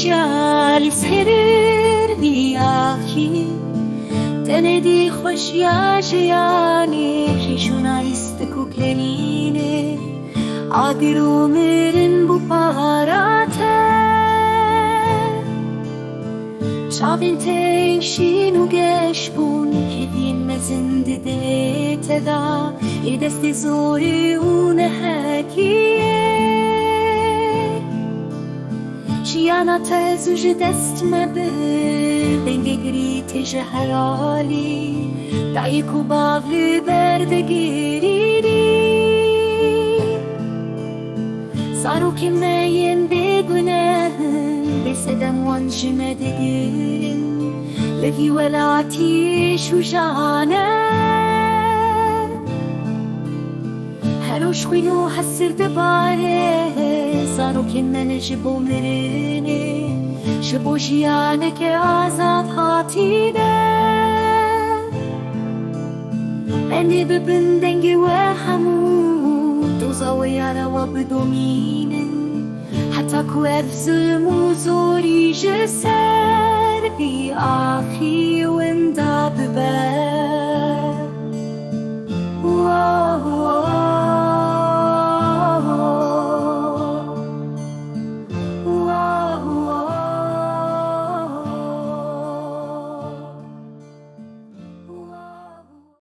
جال سرر بیاکی تندی خوش یا جیانی خیشونایست کوکلینه عادرو مرن بو پاراته شابین تیشین و گشبون که دین مزند دیت دا ای دست زوری و نهکیه شیانا تزوج دست مبه دنگه گری تیج حلالی دایکو باوی بردگیری صارو که ماین بگنه بسدم وانش مدگرن لفي ولاتي شجانه هلوش خوينو حسر دباره صارو كمن جبو مرنه شبو جيانك آزاد هاتينه أني ببندنج وحمو دوزاوي على وبدومينه حتى كواب ظلم زوري جسر في آخي واندا بباب